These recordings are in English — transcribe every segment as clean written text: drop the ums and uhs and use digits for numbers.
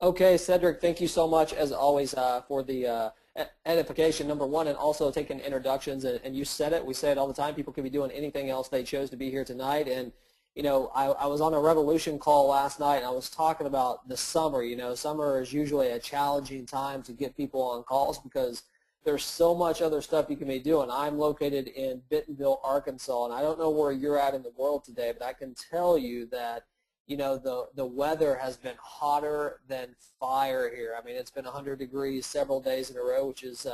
Okay, Cedric, thank you so much as always for the edification, number one, and also taking introductions. And you said it. We say it all the time. People could be doing anything else. They chose to be here tonight. And, you know, I was on a Revolution call last night, and I was talking about the summer. You know, summer is usually a challenging time to get people on calls because there's so much other stuff you can be doing. I'm located in Bentonville, Arkansas, and I don't know where you're at in the world today, but I can tell you that you know, the weather has been hotter than fire here. I mean, it's been 100 degrees several days in a row, which is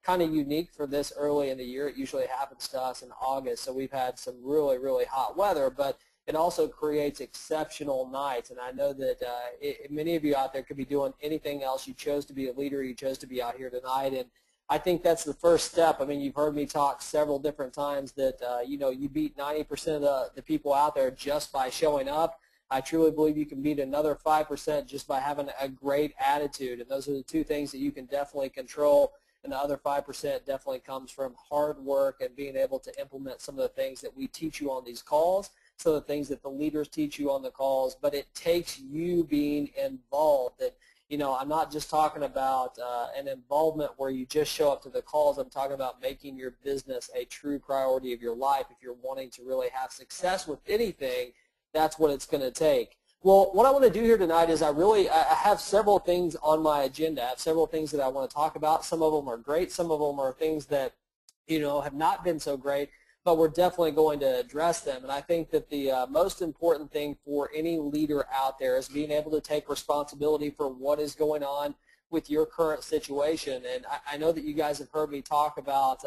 kind of unique for this early in the year. It usually happens to us in August, so we've had some really, really hot weather, but it also creates exceptional nights. And I know that many of you out there could be doing anything else. You chose to be a leader. You chose to be out here tonight, and I think that's the first step. I mean, you've heard me talk several different times that, you know, you beat 90% of the people out there just by showing up. I truly believe you can beat another 5% just by having a great attitude, and those are the two things that you can definitely control, and the other 5% definitely comes from hard work and being able to implement some of the things that we teach you on these calls, some of the things that the leaders teach you on the calls, but it takes you being involved. That, you know, I'm not just talking about an involvement where you just show up to the calls. I'm talking about making your business a true priority of your life. If you're wanting to really have success with anything, that's what it's going to take. Well, what I want to do here tonight is I have several things on my agenda. I have several things that I want to talk about. Some of them are great. Some of them are things that, you know, have not been so great, but we're definitely going to address them. And I think that the most important thing for any leader out there is being able to take responsibility for what is going on with your current situation. And I know that you guys have heard me talk about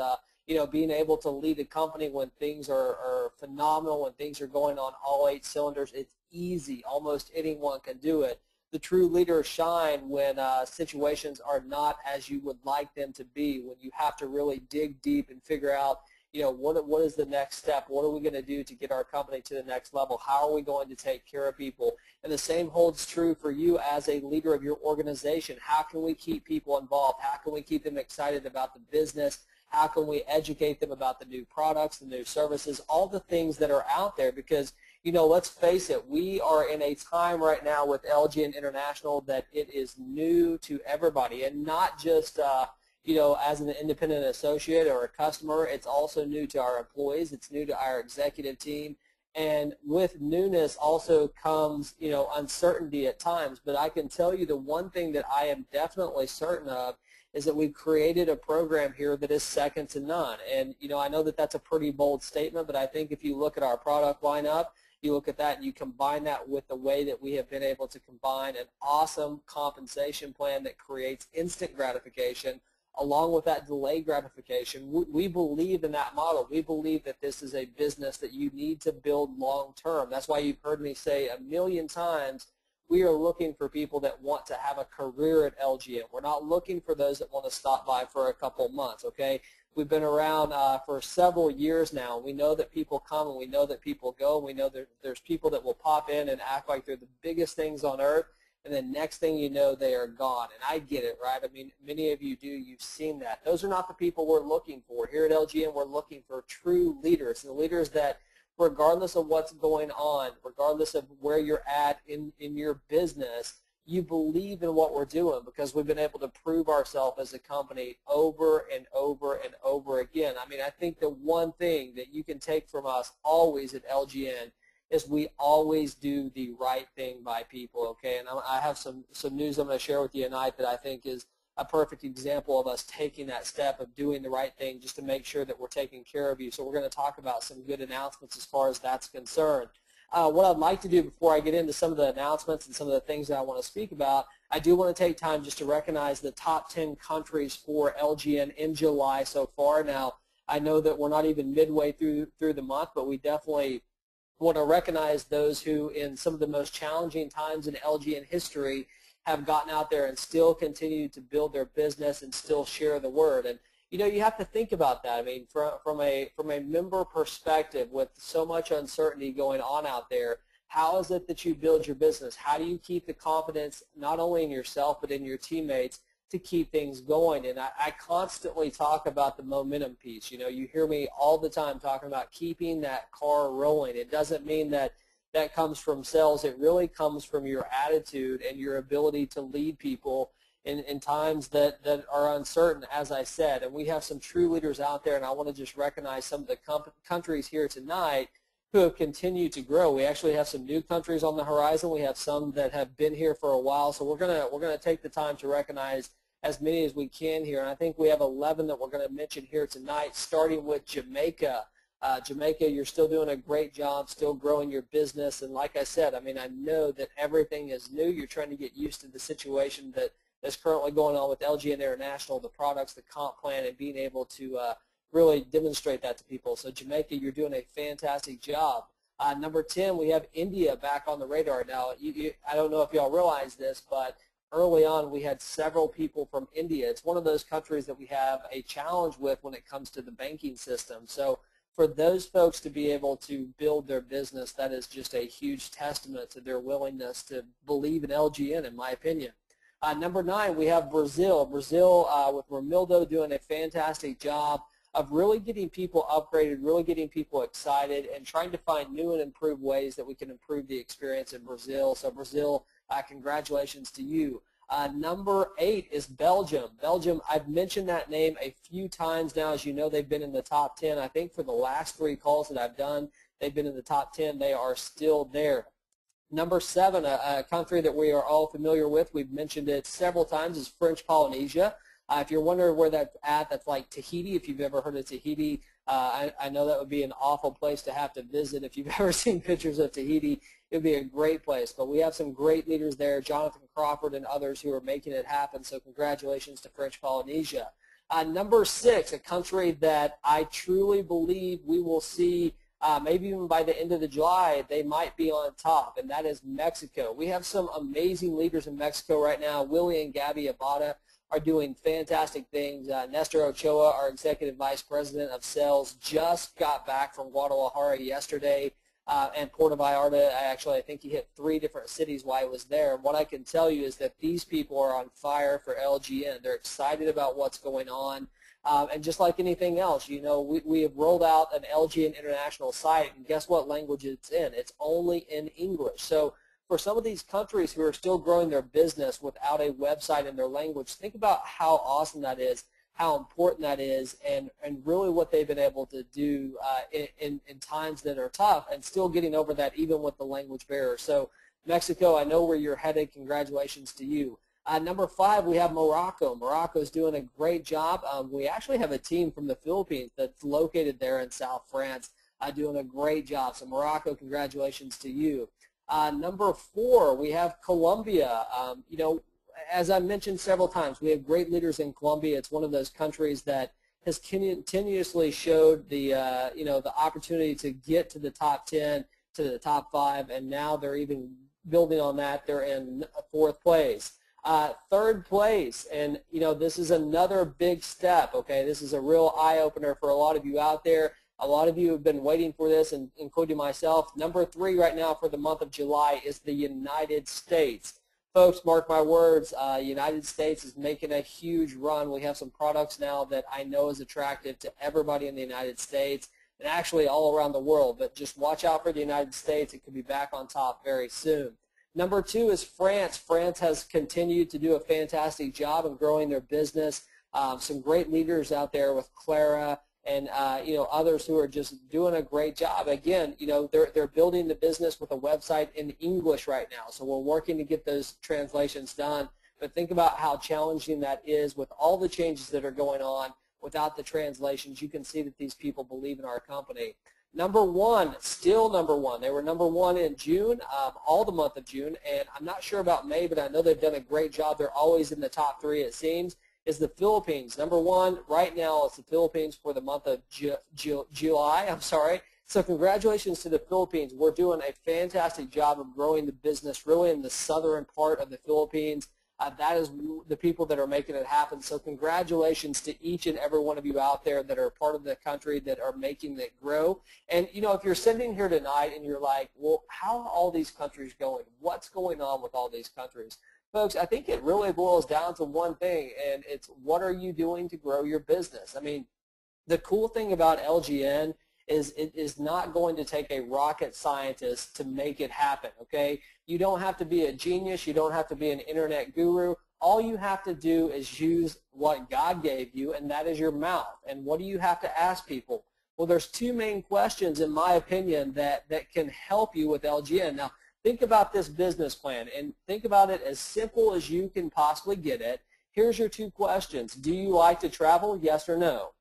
you know, being able to lead a company when things are phenomenal, when things are going on all 8 cylinders. It's easy. Almost anyone can do it. The true leaders shine when situations are not as you would like them to be, when you have to really dig deep and figure out, you know, what is the next step? What are we going to do to get our company to the next level? How are we going to take care of people? And the same holds true for you as a leader of your organization. How can we keep people involved? How can we keep them excited about the business? How can we educate them about the new products, the new services, all the things that are out there? Because, you know, let's face it, we are in a time right now with LGN International that it is new to everybody, and not just, you know, as an independent associate or a customer. It's also new to our employees. It's new to our executive team. And with newness also comes, you know, uncertainty at times. But I can tell you the one thing that I am definitely certain of is that we've created a program here that is second to none. And, you know, I know that that's a pretty bold statement, but I think if you look at our product lineup, you look at that and you combine that with the way that we have been able to combine an awesome compensation plan that creates instant gratification along with that delayed gratification. We believe in that model. We believe that this is a business that you need to build long term. That's why you've heard me say a million times, we are looking for people that want to have a career at LGN. We're not looking for those that want to stop by for a couple months, okay? We've been around for several years now. We know that people come and we know that people go. We know that there's people that will pop in and act like they're the biggest things on earth, and then next thing you know, they are gone. And I get it, right? I mean, many of you do. You've seen that. Those are not the people we're looking for. Here at LGN, we're looking for true leaders, the leaders that regardless of what's going on, regardless of where you're at in your business, you believe in what we're doing, because we've been able to prove ourselves as a company over and over and over again. I mean, I think the one thing that you can take from us always at LGN is we always do the right thing by people, okay? And I have some news I'm going to share with you tonight that I think is a perfect example of us taking that step of doing the right thing just to make sure that we're taking care of you. So we're going to talk about some good announcements as far as that's concerned. What I'd like to do before I get into some of the announcements and some of the things that I want to speak about, I do want to take time just to recognize the top 10 countries for LGN in July so far. Now, I know that we're not even midway through the month, but we definitely want to recognize those who in some of the most challenging times in LGN history have gotten out there and still continue to build their business and still share the word. And you know, you have to think about that. I mean, from a member perspective, with so much uncertainty going on out there, how is it that you build your business? How do you keep the confidence not only in yourself but in your teammates to keep things going? And I constantly talk about the momentum piece. You know, you hear me all the time talking about keeping that car rolling. It doesn't mean that that comes from sales. It really comes from your attitude and your ability to lead people in times that are uncertain, as I said. And we have some true leaders out there, and I want to just recognize some of the countries here tonight who have continued to grow. We actually have some new countries on the horizon. We have some that have been here for a while, so we're gonna take the time to recognize as many as we can here. And I think we have 11 that we're going to mention here tonight, starting with Jamaica. Jamaica, you're still doing a great job, still growing your business. And like I said, I mean, I know that everything is new. You're trying to get used to the situation that's currently going on with LGN International, the products, the comp plan, and being able to really demonstrate that to people. So Jamaica, you're doing a fantastic job. Number 10, we have India back on the radar now. I don't know if y'all realize this, but early on we had several people from India. It's one of those countries that we have a challenge with when it comes to the banking system. So for those folks to be able to build their business, that is just a huge testament to their willingness to believe in LGN, in my opinion. Number 9, we have Brazil. Brazil with Romildo doing a fantastic job of really getting people upgraded, really getting people excited, and trying to find new and improved ways that we can improve the experience in Brazil. So Brazil, congratulations to you. Number 8 is Belgium. Belgium, I've mentioned that name a few times now. As you know, they've been in the top 10. I think for the last 3 calls that I've done, they've been in the top 10. They are still there. Number 7, a country that we are all familiar with, we've mentioned it several times, is French Polynesia. If you're wondering where that's at, that's like Tahiti. If you've ever heard of Tahiti, I know that would be an awful place to have to visit. If you've ever seen pictures of Tahiti, it would be a great place. But we have some great leaders there, Jonathan Crawford and others who are making it happen. So congratulations to French Polynesia. Number 6, a country that I truly believe we will see maybe even by the end of July, they might be on top, and that is Mexico. We have some amazing leaders in Mexico right now. Willie and Gabby Abada are doing fantastic things. Nestor Ochoa, our Executive Vice President of Sales, just got back from Guadalajara yesterday, and Puerto Vallarta. I think he hit 3 different cities while he was there. What I can tell you is that these people are on fire for LGN. They're excited about what's going on. And just like anything else, you know, we have rolled out an LGN International site, and guess what language it's in? It's only in English. So for some of these countries who are still growing their business without a website in their language, think about how awesome that is, how important that is, and really what they've been able to do in times that are tough, and still getting over that even with the language barrier. So Mexico, I know where you're headed. Congratulations to you. Number 5, we have Morocco. Morocco is doing a great job. We actually have a team from the Philippines that's located there in South France doing a great job. So Morocco, congratulations to you. Number 4, we have Colombia. You know, as I mentioned several times, we have great leaders in Colombia. It's one of those countries that has continuously showed the you know, the opportunity to get to the top 10, to the top 5, and now they're even building on that. They're in 4th place. 3rd place, and you know, this is another big step. Okay, this is a real eye-opener for a lot of you out there. A lot of you have been waiting for this, and including myself. Number 3 right now for the month of July is the United States. Folks, mark my words, United States is making a huge run. We have some products now that I know is attractive to everybody in the United States and actually all around the world, but just watch out for the United States. It could be back on top very soon. Number 2 is France. France has continued to do a fantastic job of growing their business. Some great leaders out there with Clara and you know, others who are just doing a great job. Again, you know, they're building the business with a website in English right now. So we're working to get those translations done. But think about how challenging that is with all the changes that are going on. Without the translations, you can see that these people believe in our company. Number 1, still number 1. They were number 1 in June, all the month of June, and I'm not sure about May, but I know they've done a great job. They're always in the top 3, it seems, is the Philippines. Number 1 right now is the Philippines for the month of July. I'm sorry. So congratulations to the Philippines. We're doing a fantastic job of growing the business really in the southern part of the Philippines. That is the people that are making it happen. So congratulations to each and every one of you out there that are part of the country that are making it grow. And, you know, if you're sitting here tonight and you're like, well, how are all these countries going? What's going on with all these countries? Folks, I think it really boils down to one thing, and it's what are you doing to grow your business? I mean, the cool thing about LGN it is not going to take a rocket scientist to make it happen, okay? You don't have to be a genius. You don't have to be an internet guru. All you have to do is use what God gave you, and that is your mouth. And what do you have to ask people? Well, there's two main questions, in my opinion, that can help you with LGN. Now, think about this business plan, and think about it as simple as you can possibly get it. Here's your two questions. Do you like to travel? Yes or no?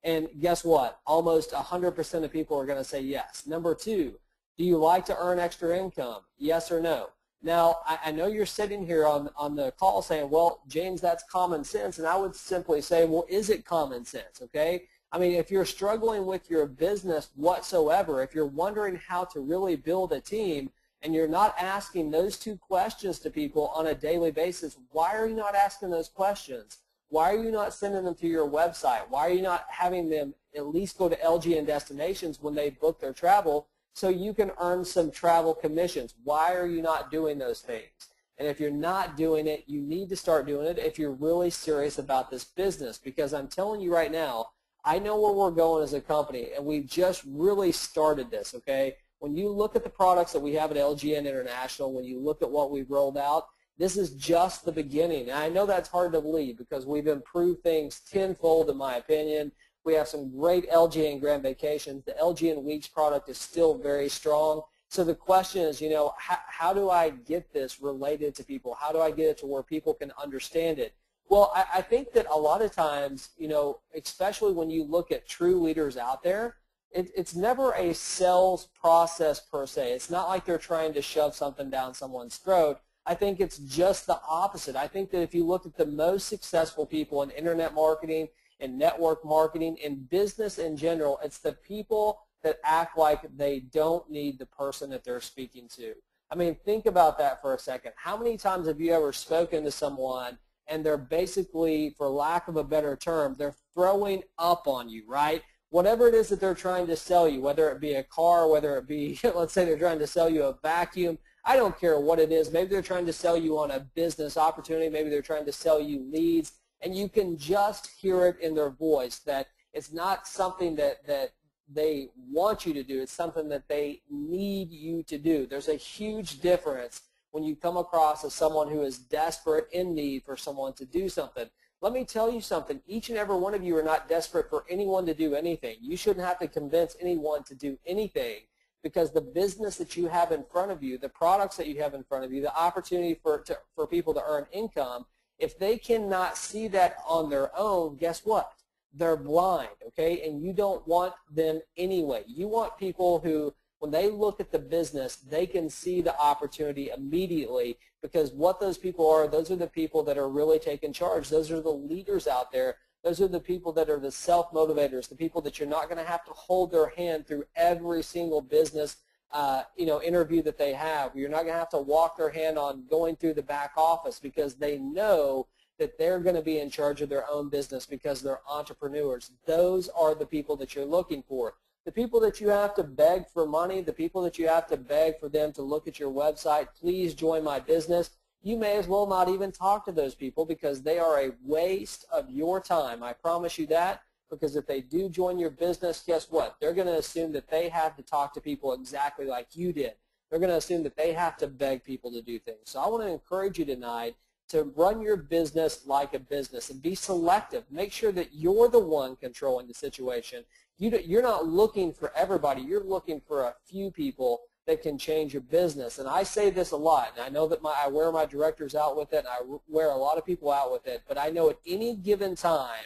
And guess what? Almost 100% of people are going to say yes. Number two, do you like to earn extra income? Yes or no? Now, I know you're sitting here on the call saying, well, James, that's common sense. And I would simply say, well, is it common sense, okay? I mean, if you're struggling with your business whatsoever, if you're wondering how to really build a team, and you're not asking those two questions to people on a daily basis, why are you not asking those questions? Why are you not sending them to your website? Why are you not having them at least go to LGN destinations when they book their travel so you can earn some travel commissions? Why are you not doing those things? And if you're not doing it, you need to start doing it if you're really serious about this business, because I'm telling you right now, I know where we're going as a company, and we've just really started this, okay? When you look at the products that we have at LGN International, when you look at what we've rolled out, this is just the beginning. And I know that's hard to believe because we've improved things tenfold in my opinion. We have some great LGN Grand Vacations. The LGN Weeks product is still very strong. So the question is, you know, how do I get this related to people? How do I get it to where people can understand it? Well, I think that a lot of times, you know, especially when you look at true leaders out there, it's never a sales process per se. It's not like they're trying to shove something down someone's throat. I think it's just the opposite. I think that if you look at the most successful people in internet marketing and network marketing, in business in general, it's the people that act like they don't need the person that they're speaking to. I mean, think about that for a second. How many times have you ever spoken to someone and they're basically, for lack of a better term, they're throwing up on you, right? Whatever it is that they're trying to sell you, whether it be a car, whether it be, let's say they're trying to sell you a vacuum, I don't care what it is. Maybe they're trying to sell you on a business opportunity. Maybe they're trying to sell you leads, and you can just hear it in their voice that it's not something that they want you to do. It's something that they need you to do. There's a huge difference when you come across as someone who is desperate in need for someone to do something. Let me tell you something. Each and every one of you are not desperate for anyone to do anything. You shouldn't have to convince anyone to do anything, because the business that you have in front of you, the products that you have in front of you, the opportunity for people to earn income, if they cannot see that on their own, guess what? They're blind, okay? And you don't want them anyway. You want people who, when they look at the business, they can see the opportunity immediately, because what those people are, those are the people that are really taking charge. Those are the leaders out there. Those are the people that are the self-motivators, the people that you're not going to have to hold their hand through every single business interview that they have. You're not going to have to walk their hand on going through the back office, because they know that they're going to be in charge of their own business because they're entrepreneurs. Those are the people that you're looking for. The people that you have to beg for money, the people that you have to beg for them to look at your website, please join my business, you may as well not even talk to those people, because they are a waste of your time. I promise you that, because if they do join your business, guess what? They're going to assume that they have to talk to people exactly like you did. They're going to assume that they have to beg people to do things. So I want to encourage you tonight to run your business like a business and be selective. Make sure that you're the one controlling the situation. You're not looking for everybody. You're looking for a few people that can change your business. And I say this a lot, and I know that I wear my directors out with it, and I wear a lot of people out with it, but I know at any given time,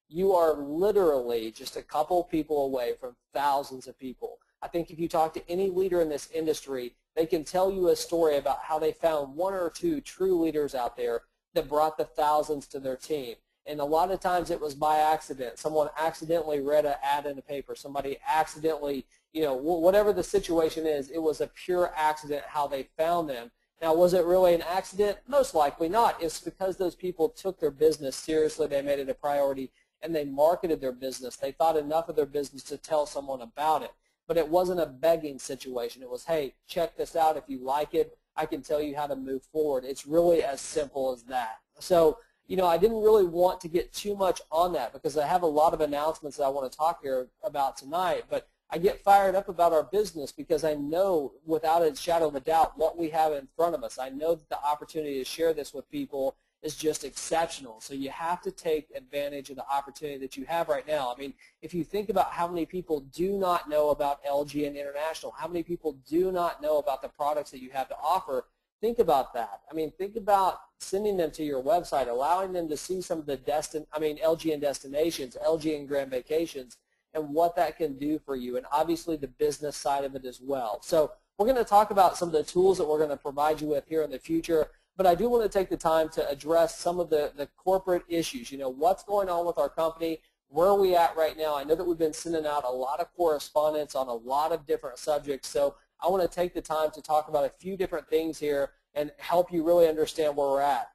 you are literally just a couple people away from thousands of people. I think if you talk to any leader in this industry, they can tell you a story about how they found one or two true leaders out there that brought the thousands to their team. And a lot of times it was by accident. Someone accidentally read an ad in the paper. Somebody accidentally, whatever the situation is, it was a pure accident how they found them. Now, was it really an accident? Most likely not. It's because those people took their business seriously. They made it a priority, and they marketed their business. They thought enough of their business to tell someone about it. But it wasn't a begging situation. It was, hey, check this out. If you like it, I can tell you how to move forward. It's really as simple as that. So, I didn't really want to get too much on that, because I have a lot of announcements that I want to talk here about tonight. But I get fired up about our business because I know without a shadow of a doubt what we have in front of us. I know that the opportunity to share this with people is just exceptional. So you have to take advantage of the opportunity that you have right now. I mean, if you think about how many people do not know about LGN International, how many people do not know about the products that you have to offer, think about that. I mean, think about sending them to your website, allowing them to see some of the LGN destinations, LGN Grand Vacations, and what that can do for you, and obviously the business side of it as well. So we're going to talk about some of the tools that we're going to provide you with here in the future, but I do want to take the time to address some of the corporate issues. You know, what's going on with our company, where are we at right now? I know that we've been sending out a lot of correspondence on a lot of different subjects, so I want to take the time to talk about a few different things here and help you really understand where we're at.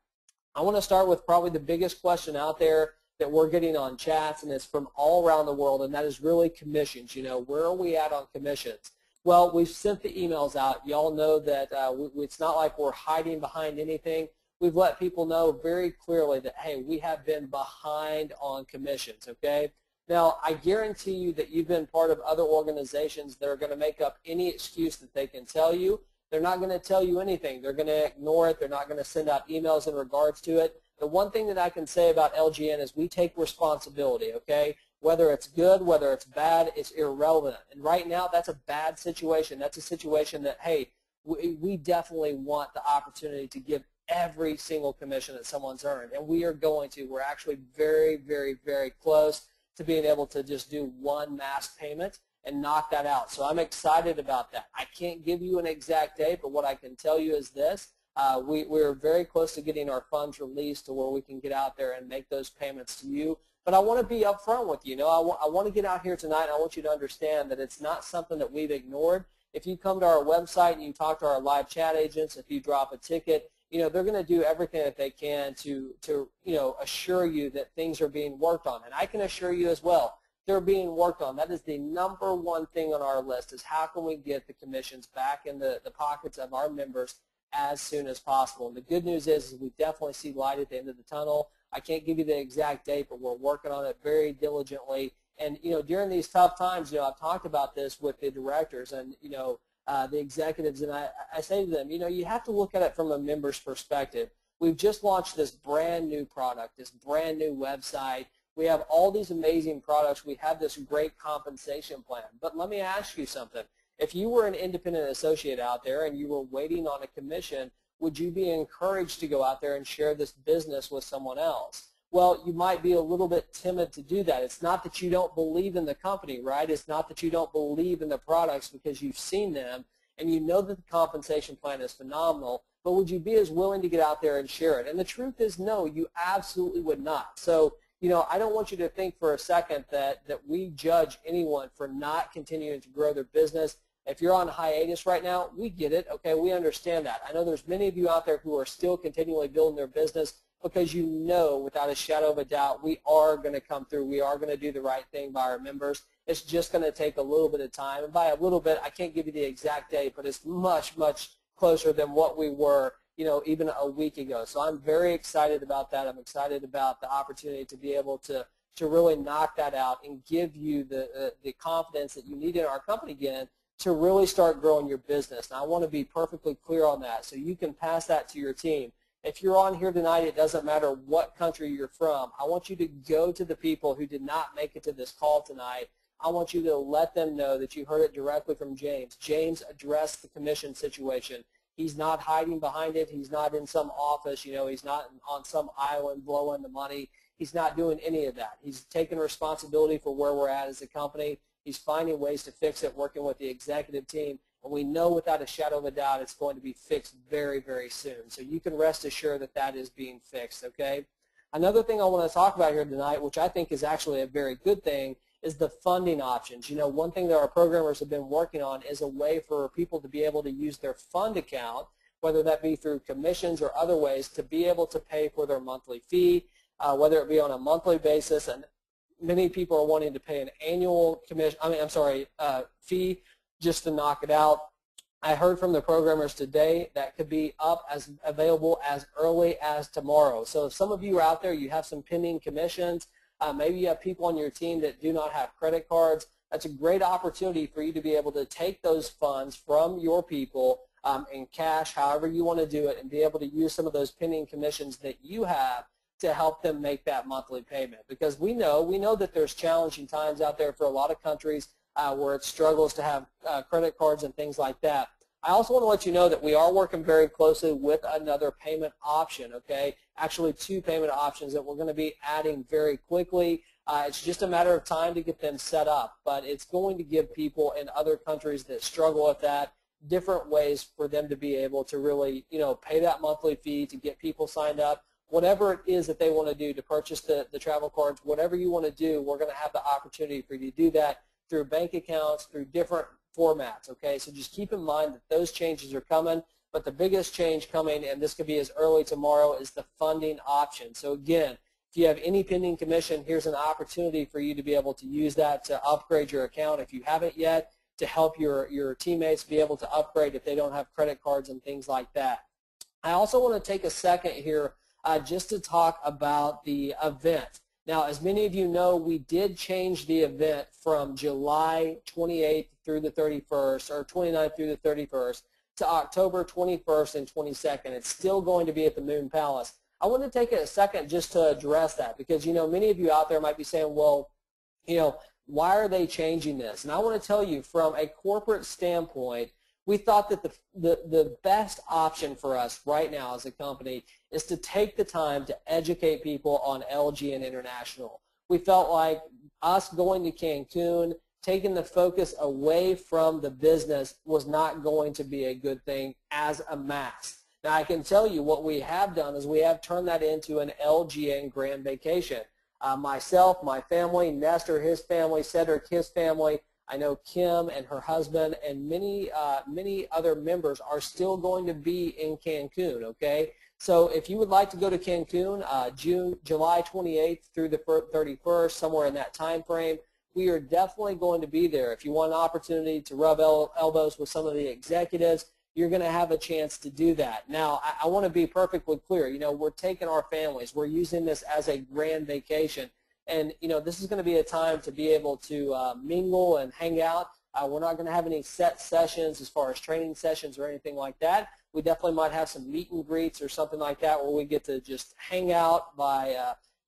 I want to start with probably the biggest question out there that we're getting on chats, and it's from all around the world, and that is really commissions. You know, where are we at on commissions? Well, we've sent the emails out. Y'all know that it's not like we're hiding behind anything. We've let people know very clearly that, hey, we have been behind on commissions, okay? Now, I guarantee you that you've been part of other organizations that are going to make up any excuse that they can tell you. They're not going to tell you anything. They're going to ignore it. They're not going to send out emails in regards to it. The one thing that I can say about LGN is we take responsibility, okay? Whether it's good, whether it's bad, it's irrelevant. And right now, that's a bad situation. That's a situation that, hey, we definitely want the opportunity to give every single commission that someone's earned. And we are going to. We're actually very, very, very close to being able to just do one mass payment and knock that out. So I'm excited about that. I can't give you an exact date, but what I can tell you is this. We're very close to getting our funds released to where we can get out there and make those payments to you. But I want to be upfront with you. You know, I want to get out here tonight, and I want you to understand that it's not something that we've ignored. If you come to our website and you talk to our live chat agents, if you drop a ticket, you know, they're going to do everything that they can to you know, assure you that things are being worked on. And I can assure you as well, they're being worked on. That is the number one thing on our list, is how can we get the commissions back in the pockets of our members as soon as possible. And the good news is we definitely see light at the end of the tunnel. I can't give you the exact date, but we're working on it very diligently. And, you know, during these tough times, you know, I've talked about this with the directors and, you know, the executives, and I say to them, you know, you have to look at it from a member's perspective. We've just launched this brand new product, this brand new website. We have all these amazing products. We have this great compensation plan. But let me ask you something. If you were an independent associate out there and you were waiting on a commission, would you be encouraged to go out there and share this business with someone else? Well, you might be a little bit timid to do that. It's not that you don't believe in the company, right? It's not that you don't believe in the products because you've seen them and you know that the compensation plan is phenomenal, but would you be as willing to get out there and share it? And the truth is no, you absolutely would not. So, you know, I don't want you to think for a second that we judge anyone for not continuing to grow their business. If you're on hiatus right now, we get it, okay? We understand that. I know there's many of you out there who are still continually building their business because you know without a shadow of a doubt we are going to come through. We are going to do the right thing by our members. It's just going to take a little bit of time. And by a little bit, I can't give you the exact date, but it's much, much closer than what we were, you know, even a week ago. So I'm very excited about that. I'm excited about the opportunity to be able to really knock that out and give you the confidence that you need in our company again to really start growing your business. And I want to be perfectly clear on that so you can pass that to your team. If you're on here tonight, it doesn't matter what country you're from. I want you to go to the people who did not make it to this call tonight. I want you to let them know that you heard it directly from James. James addressed the commission situation. He's not hiding behind it. He's not in some office. You know, he's not on some island blowing the money. He's not doing any of that. He's taking responsibility for where we're at as a company. He's finding ways to fix it, working with the executive team. And we know without a shadow of a doubt it's going to be fixed very, very soon. So you can rest assured that that is being fixed, okay? Another thing I want to talk about here tonight, which I think is actually a very good thing, is the funding options. You know, one thing that our programmers have been working on is a way for people to be able to use their fund account, whether that be through commissions or other ways, to be able to pay for their monthly fee, whether it be on a monthly basis. And many people are wanting to pay an annual fee just to knock it out. I heard from the programmers today that could be up as available as early as tomorrow. So if some of you are out there, you have some pending commissions, maybe you have people on your team that do not have credit cards, that's a great opportunity for you to be able to take those funds from your people in cash, however you want to do it, and be able to use some of those pending commissions that you have to help them make that monthly payment. Because we know that there's challenging times out there for a lot of countries where it struggles to have credit cards and things like that. I also want to let you know that we are working very closely with another payment option, okay? Actually, 2 payment options that we're going to be adding very quickly. It's just a matter of time to get them set up, but it's going to give people in other countries that struggle with that different ways for them to be able to really, pay that monthly fee, to get people signed up. Whatever it is that they want to do to purchase the travel cards, whatever you want to do, we're going to have the opportunity for you to do that through bank accounts, through different formats, okay? So just keep in mind that those changes are coming, but the biggest change coming, and this could be as early tomorrow, is the funding option. So again, if you have any pending commission, here's an opportunity for you to be able to use that to upgrade your account if you haven't yet, to help your teammates be able to upgrade if they don't have credit cards and things like that. I also want to take a second here just to talk about the event. Now, as many of you know, we did change the event from July 28th through the 31st, or 29th through the 31st, to October 21st and 22nd. It's still going to be at the Moon Palace. I want to take a second just to address that, because, many of you out there might be saying, well, why are they changing this? And I want to tell you, from a corporate standpoint, we thought that the best option for us right now as a company is to take the time to educate people on LGN International. We felt like us going to Cancun, taking the focus away from the business, was not going to be a good thing as a mass. Now, I can tell you what we have done is we have turned that into an LGN Grand Vacation. Myself, my family, Nestor, his family, Cedric, his family, I know Kim and her husband, and many other members are still going to be in Cancun, okay? So if you would like to go to Cancun, July 28th through the 31st, somewhere in that time frame, we are definitely going to be there. If you want an opportunity to rub elbows with some of the executives, you're going to have a chance to do that. Now, I want to be perfectly clear. We're taking our families. We're using this as a grand vacation. And, this is going to be a time to be able to mingle and hang out. We're not going to have any set sessions as far as training sessions or anything like that. We definitely might have some meet and greets or something like that where we get to just hang out by,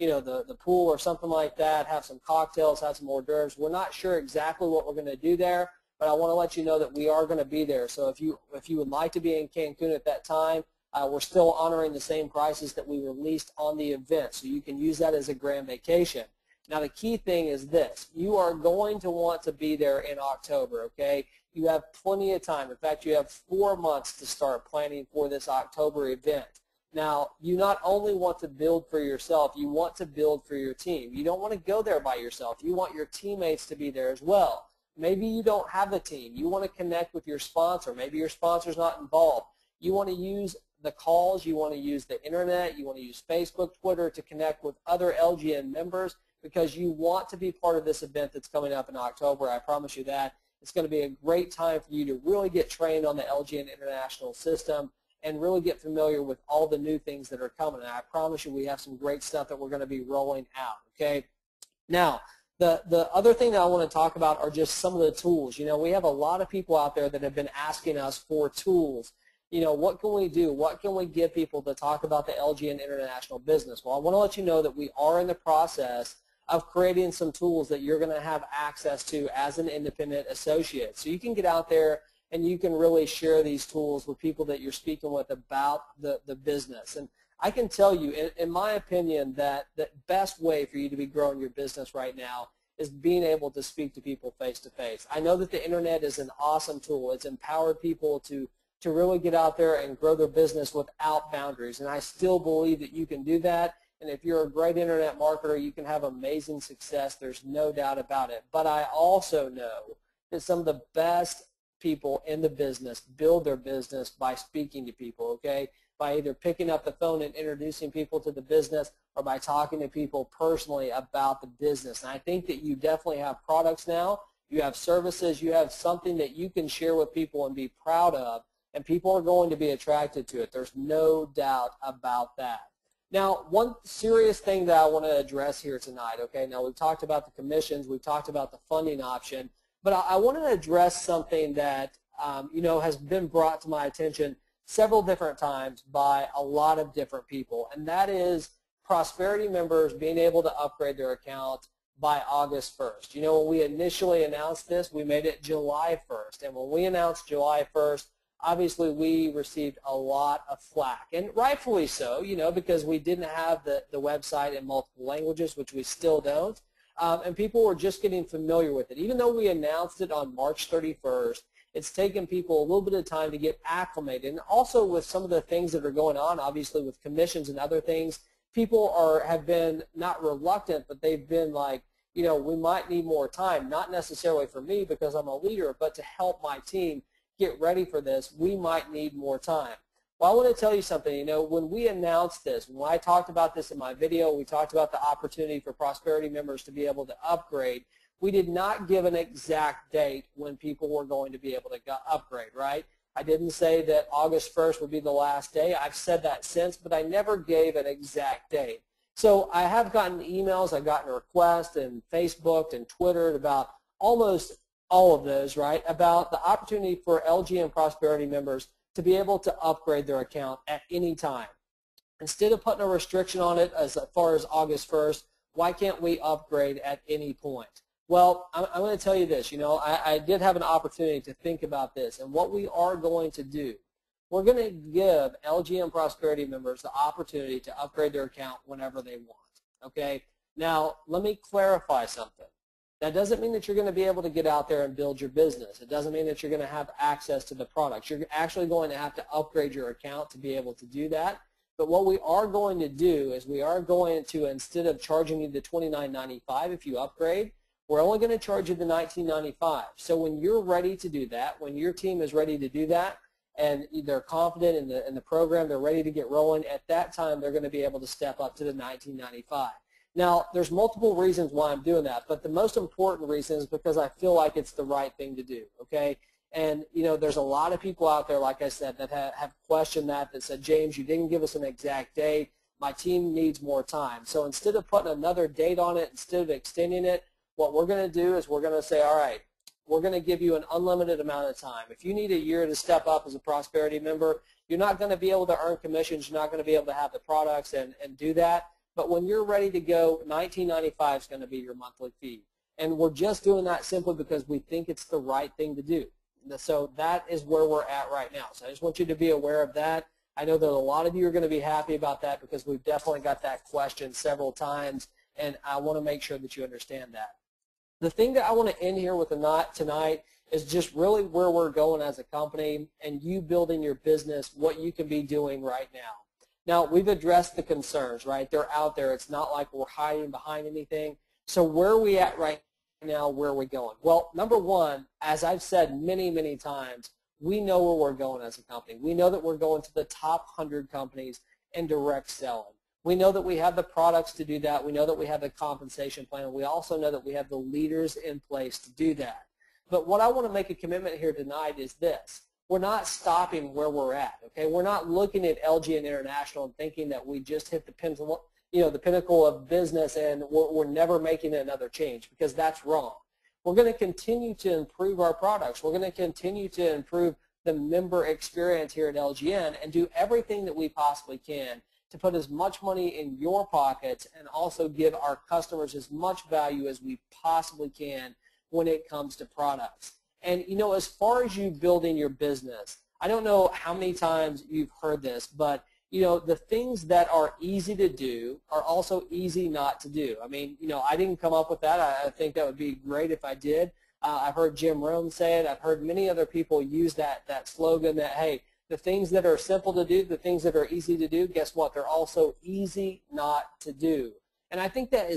the pool or something like that, have some cocktails, have some hors d'oeuvres. We're not sure exactly what we're going to do there, but I want to let you know that we are going to be there. So if you would like to be in Cancun at that time, we're still honoring the same prices that we released on the event, so you can use that as a grand vacation. Now, the key thing is this. You are going to want to be there in October, okay? You have plenty of time. In fact, you have 4 months to start planning for this October event. Now, you not only want to build for yourself, you want to build for your team. You don't want to go there by yourself. You want your teammates to be there as well. Maybe you don't have a team. You want to connect with your sponsor. Maybe your sponsor's not involved. You want to use the calls. You want to use the internet. You want to use Facebook, Twitter to connect with other LGN members, because you want to be part of this event that's coming up in October. I promise you that. It's going to be a great time for you to really get trained on the LGN International system and really get familiar with all the new things that are coming. And I promise you we have some great stuff that we're going to be rolling out, okay? Now, the other thing that I want to talk about are just some of the tools. We have a lot of people out there that have been asking us for tools. What can we do? What can we give people to talk about the LGN International business? Well, I want to let you know that we are in the process of creating some tools that you're going to have access to as an independent associate. So you can get out there and you can really share these tools with people that you're speaking with about the business. And I can tell you, in my opinion, that the best way for you to be growing your business right now is being able to speak to people face-to-face. I know that the internet is an awesome tool. It's empowered people to really get out there and grow their business without boundaries. And I still believe that you can do that. And if you're a great internet marketer, you can have amazing success. There's no doubt about it. But I also know that some of the best people in the business build their business by speaking to people, okay? By either picking up the phone and introducing people to the business, or by talking to people personally about the business. And I think that you definitely have products now. You have services. You have something that you can share with people and be proud of. And people are going to be attracted to it. There's no doubt about that. Now, one serious thing that I want to address here tonight, okay, now we've talked about the commissions, we've talked about the funding option, but I want to address something that, has been brought to my attention several different times by a lot of different people, and that is Prosperity members being able to upgrade their account by August 1st. When we initially announced this, we made it July 1st, and when we announced July 1st, obviously we received a lot of flack, and rightfully so, because we didn't have the website in multiple languages, which we still don't, and people were just getting familiar with it. Even though we announced it on March 31st, it's taken people a little bit of time to get acclimated, and also with some of the things that are going on, obviously with commissions and other things, people have been not reluctant, but they've been like, we might need more time, not necessarily for me because I'm a leader, but to help my team get ready for this, we might need more time. Well, I want to tell you something. When we announced this, when I talked about this in my video, we talked about the opportunity for Prosperity members to be able to upgrade. We did not give an exact date when people were going to be able to upgrade, right? I didn't say that August 1st would be the last day. I've said that since, but I never gave an exact date. So I have gotten emails, I've gotten requests, and Facebooked and Twittered about almost all of those, right, about the opportunity for LGN Prosperity members to be able to upgrade their account at any time. Instead of putting a restriction on it as far as August 1st, why can't we upgrade at any point? Well, I'm going to tell you this. I did have an opportunity to think about this, and what we are going to do, we're going to give LGN Prosperity members the opportunity to upgrade their account whenever they want, okay? Now, let me clarify something. That doesn't mean that you're going to be able to get out there and build your business. It doesn't mean that you're going to have access to the products. You're actually going to have to upgrade your account to be able to do that. But what we are going to do is we are going to, instead of charging you the $29.95 if you upgrade, we're only going to charge you the $19.95. So when you're ready to do that, when your team is ready to do that, and they're confident in the program, they're ready to get rolling, at that time they're going to be able to step up to the $19.95. Now, there's multiple reasons why I'm doing that, but the most important reason is because I feel like it's the right thing to do, okay? And, there's a lot of people out there, like I said, that have questioned that said, James, you didn't give us an exact date. My team needs more time. So instead of putting another date on it, instead of extending it, what we're going to do is we're going to say, all right, we're going to give you an unlimited amount of time. If you need a year to step up as a Prosperity member, you're not going to be able to earn commissions. You're not going to be able to have the products and do that. But when you're ready to go, $19.95 is going to be your monthly fee. And we're just doing that simply because we think it's the right thing to do. So that is where we're at right now. So I just want you to be aware of that. I know that a lot of you are going to be happy about that because we've definitely got that question several times, and I want to make sure that you understand that. The thing that I want to end here with tonight is just really where we're going as a company and you building your business, what you can be doing right now. Now, we've addressed the concerns, right? They're out there. It's not like we're hiding behind anything. So where are we at right now? Where are we going? Well, number one, as I've said many, many times, we know where we're going as a company. We know that we're going to the top 100 companies in direct selling. We know that we have the products to do that. We know that we have the compensation plan. We also know that we have the leaders in place to do that. But what I want to make a commitment here tonight is this. We're not stopping where we're at, okay? We're not looking at LGN International and thinking that we just hit the pinnacle, the pinnacle of business and we're never making another change, because that's wrong. We're going to continue to improve our products. We're going to continue to improve the member experience here at LGN and do everything that we possibly can to put as much money in your pockets and also give our customers as much value as we possibly can when it comes to products. And, as far as you building your business, I don't know how many times you've heard this, but, the things that are easy to do are also easy not to do. I mean, I didn't come up with that. I think that would be great if I did. I've heard Jim Rohn say it. I've heard many other people use that slogan that, hey, the things that are simple to do, the things that are easy to do, guess what? They're also easy not to do. And I think that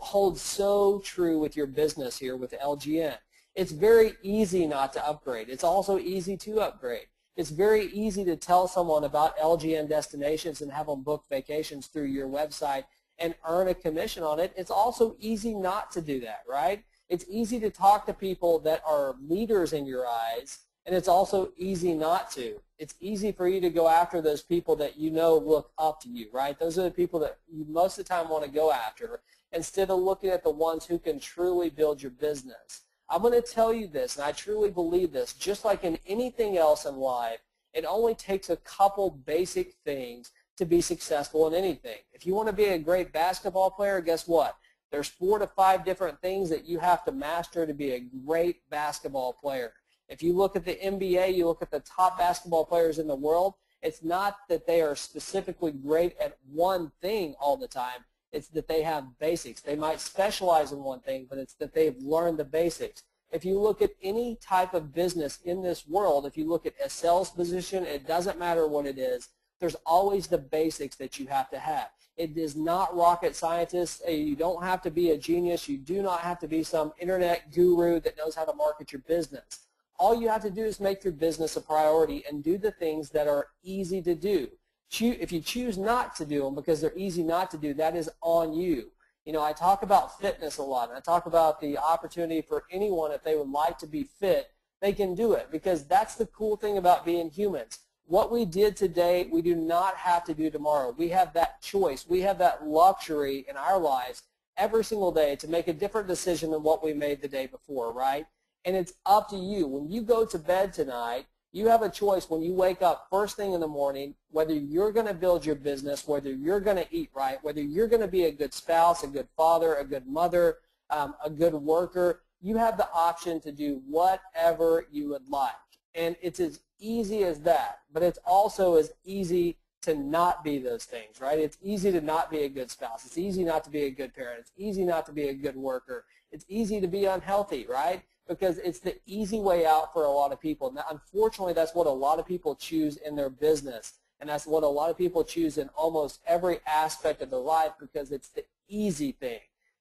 holds so true with your business here with LGN. It's very easy not to upgrade. It's also easy to upgrade. It's very easy to tell someone about LGN destinations and have them book vacations through your website and earn a commission on it. It's also easy not to do that, right? It's easy to talk to people that are leaders in your eyes and it's also easy not to. It's easy for you to go after those people that you know look up to you, right? Those are the people that you most of the time want to go after instead of looking at the ones who can truly build your business. I'm going to tell you this, and I truly believe this, just like in anything else in life, it only takes a couple basic things to be successful in anything. If you want to be a great basketball player, guess what? There's 4 to 5 different things that you have to master to be a great basketball player. If you look at the NBA, you look at the top basketball players in the world, it's not that they are specifically great at one thing all the time. It's that they have basics. They might specialize in one thing, but it's that they've learned the basics. If you look at any type of business in this world, if you look at a sales position, it doesn't matter what it is, there's always the basics that you have to have. It is not rocket scientists. You don't have to be a genius. You do not have to be some internet guru that knows how to market your business. All you have to do is make your business a priority and do the things that are easy to do. If you choose not to do them because they're easy not to do, that is on you. You know, I talk about fitness a lot, and I talk about the opportunity for anyone, if they would like to be fit, they can do it, because that's the cool thing about being humans. What we did today, we do not have to do tomorrow. We have that choice. We have that luxury in our lives every single day to make a different decision than what we made the day before, right? And it's up to you. When you go to bed tonight, you have a choice when you wake up first thing in the morning, whether you're going to build your business, whether you're going to eat right, whether you're going to be a good spouse, a good father, a good mother, a good worker. You have the option to do whatever you would like. And it's as easy as that, but it's also as easy to not be those things, right? It's easy to not be a good spouse. It's easy not to be a good parent. It's easy not to be a good worker. It's easy to be unhealthy, right? Because it's the easy way out for a lot of people. Now, unfortunately, that's what a lot of people choose in their business, and that's what a lot of people choose in almost every aspect of their life, because it's the easy thing.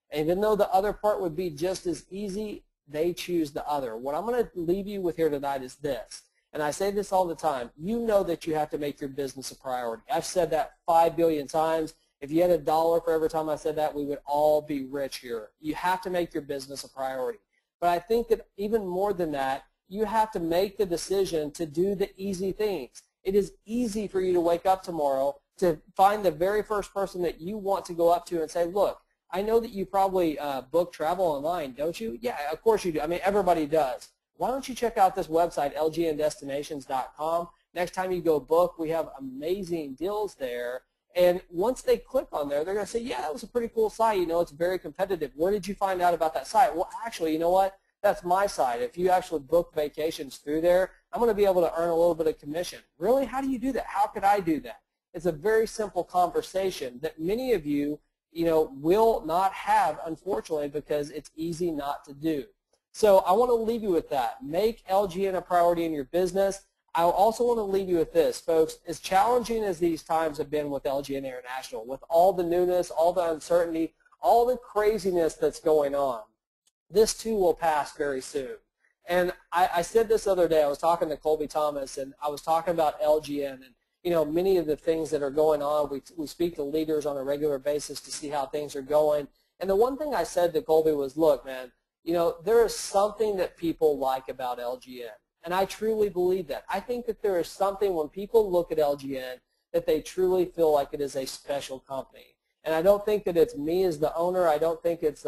And even though the other part would be just as easy, they choose the other. What I'm going to leave you with here tonight is this, and I say this all the time. You know that you have to make your business a priority. I've said that 5 billion times. If you had $1 for every time I said that, we would all be rich here. You have to make your business a priority. But I think that even more than that, you have to make the decision to do the easy things. It is easy for you to wake up tomorrow to find the very first person that you want to go up to and say, look, I know that you probably book travel online, don't you? Yeah, of course you do. I mean, everybody does. Why don't you check out this website, lgndestinations.com. Next time you go book, we have amazing deals there. And once they click on there, they're going to say, yeah, that was a pretty cool site. You know, it's very competitive. Where did you find out about that site? Well, actually, you know what? That's my site. If you actually book vacations through there, I'm going to be able to earn a little bit of commission. Really? How do you do that? How could I do that? It's a very simple conversation that many of you, will not have, unfortunately, because it's easy not to do. So I want to leave you with that. Make LGN a priority in your business. I also want to leave you with this, folks. As challenging as these times have been with LGN International, with all the newness, all the uncertainty, all the craziness that's going on, this too will pass very soon. And I said this the other day. I was talking to Colby Thomas, and I was talking about LGN, and many of the things that are going on. We speak to leaders on a regular basis to see how things are going. And the one thing I said to Colby was, look, man, there is something that people like about LGN. And I truly believe that. I think that there is something when people look at LGN that they truly feel like it is a special company. And I don't think that it's me as the owner. I don't think it's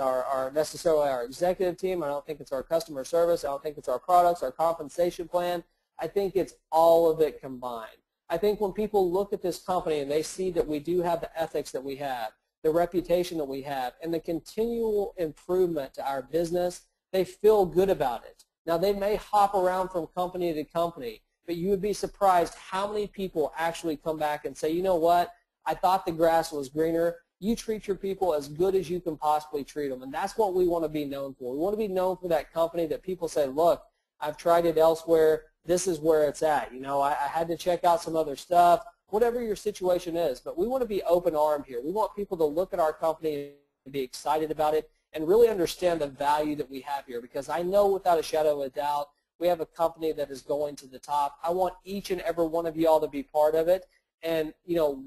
necessarily our executive team. I don't think it's our customer service. I don't think it's our products, our compensation plan. I think it's all of it combined. I think when people look at this company and they see that we do have the ethics that we have, the reputation that we have, and the continual improvement to our business, they feel good about it. Now, they may hop around from company to company, but you would be surprised how many people actually come back and say, you know what, I thought the grass was greener. You treat your people as good as you can possibly treat them, and that's what we want to be known for. We want to be known for that company that people say, look, I've tried it elsewhere. This is where it's at. I had to check out some other stuff, whatever your situation is, but we want to be open-armed here. We want people to look at our company and be excited about it and really understand the value that we have here, because I know without a shadow of a doubt we have a company that is going to the top. I want each and every one of you all to be part of it, and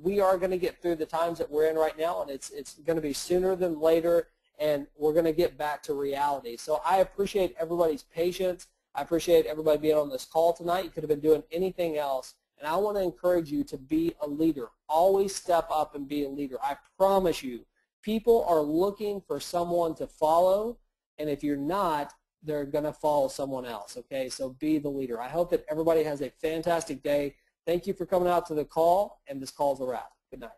we are going to get through the times that we're in right now, and it's going to be sooner than later, and we're going to get back to reality. So I appreciate everybody's patience. I appreciate everybody being on this call tonight. You could have been doing anything else. And I want to encourage you to be a leader. Always step up and be a leader. I promise you, people are looking for someone to follow, and if you're not, they're going to follow someone else, okay? So be the leader. I hope that everybody has a fantastic day. Thank you for coming out to the call, and this call's a wrap. Good night.